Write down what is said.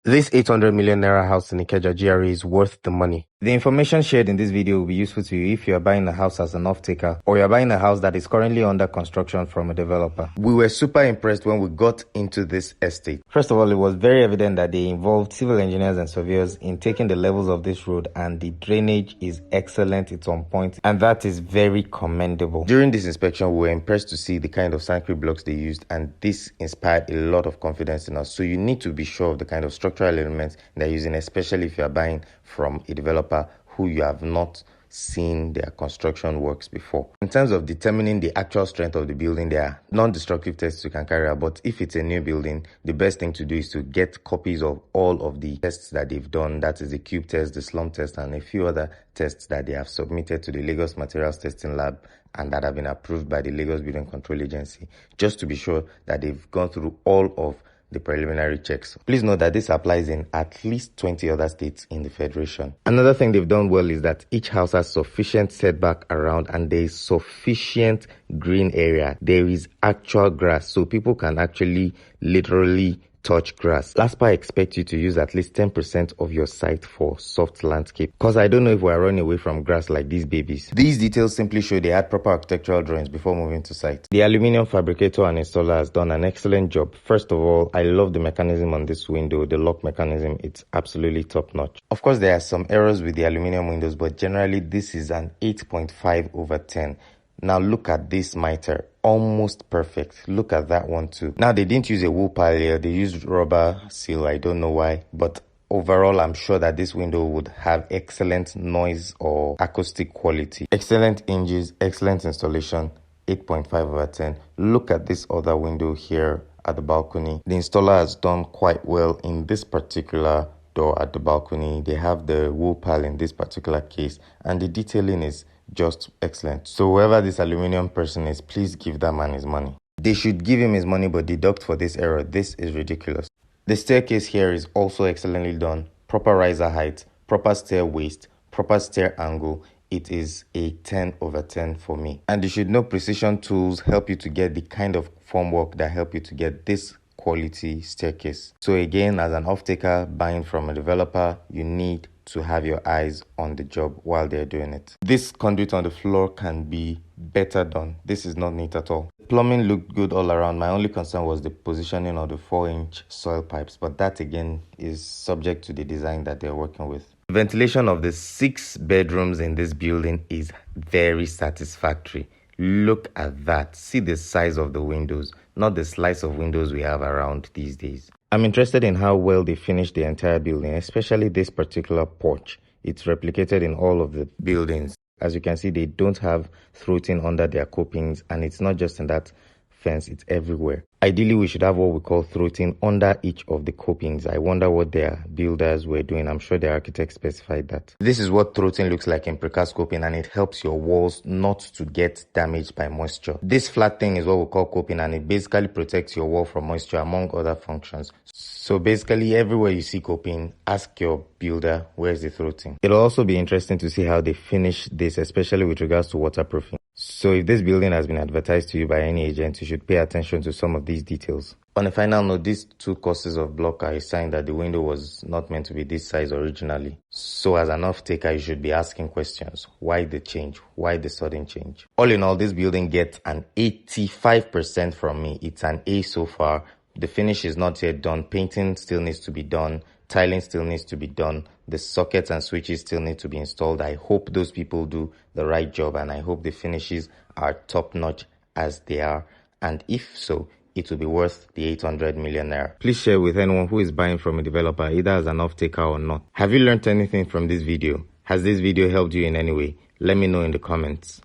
This 800 million naira house in Ikeja GRA is worth the money. The information shared in this video will be useful to you if you are buying a house as an off-taker or you are buying a house that is currently under construction from a developer. We were super impressed when we got into this estate. First of all, it was very evident that they involved civil engineers and surveyors in taking the levels of this road, and the drainage is excellent, it's on point, and that is very commendable. During this inspection, we were impressed to see the kind of concrete blocks they used, and this inspired a lot of confidence in us. So you need to be sure of the kind of structural elements they're using, especially if you're buying from a developer who you have not seen their construction works before. In terms of determining the actual strength of the building, there are non-destructive tests you can carry out, but if it's a new building, the best thing to do is to get copies of all of the tests that they've done. That is the cube test, the slump test, and a few other tests that they have submitted to the Lagos Materials Testing Lab and that have been approved by the Lagos Building Control Agency, just to be sure that they've gone through all of the preliminary checks. Please note that this applies in at least 20 other states in the Federation. Another thing they've done well is that each house has sufficient setback around and there is sufficient green area. There is actual grass, so people can actually literally touch grass. LASPA expects you to use at least 10% of your site for soft landscape, because I don't know if we're running away from grass like these babies. These details simply show they had proper architectural drawings before moving to site. The aluminium fabricator and installer has done an excellent job. First of all, I love the mechanism on this window, the lock mechanism. It's absolutely top notch. Of course, there are some errors with the aluminium windows, but generally this is an 8.5/10. Now look at this miter, almost perfect. Look at that one too. Now they didn't use a wool pile here, they used rubber seal. I don't know why, but overall I'm sure that this window would have excellent noise or acoustic quality. Excellent hinges, excellent installation, 8.5/10. Look at this other window here at the balcony. The installer has done quite well in this particular door at the balcony. They have the wool pile in this particular case, and the detailing is just excellent. So whoever this aluminium person is, please give that man his money. They should give him his money but deduct for this error. This is ridiculous. The staircase here is also excellently done. Proper riser height, proper stair waist, proper stair angle. It is a 10/10 for me. And you should know precision tools help you to get the kind of formwork that help you to get this quality staircase. So again, as an off-taker buying from a developer, you need to have your eyes on the job while they're doing it. This conduit on the floor can be better done. This is not neat at all. Plumbing looked good all around. My only concern was the positioning of the 4-inch soil pipes, but that again is subject to the design that they're working with. Ventilation of the 6 bedrooms in this building is very satisfactory. Look at that. See the size of the windows, not the slice of windows we have around these days. I'm interested in how well they finished the entire building, especially this particular porch. It's replicated in all of the buildings. As you can see, they don't have throating under their copings, and it's not just in that fence, it's everywhere. Ideally, we should have what we call throating under each of the copings. I wonder what their builders were doing. I'm sure their architect specified that. This is what throating looks like in precast coping, and it helps your walls not to get damaged by moisture. This flat thing is what we call coping, and it basically protects your wall from moisture among other functions. So basically, everywhere you see coping, ask your builder, where's the throating? It'll also be interesting to see how they finish this, especially with regards to waterproofing. So if this building has been advertised to you by any agent, you should pay attention to some of these details. On a final note, these 2 courses of block are a sign that the window was not meant to be this size originally. So as an off-taker, you should be asking questions. Why the change? Why the sudden change? All in all, this building gets an 85% from me. It's an A so far. The finish is not yet done. Painting still needs to be done. Tiling still needs to be done. The sockets and switches still need to be installed. I hope those people do the right job, and I hope the finishes are top-notch as they are. And if so, it will be worth the 800 million naira. Please share with anyone who is buying from a developer, either as an off-taker or not. Have you learned anything from this video? Has this video helped you in any way? Let me know in the comments.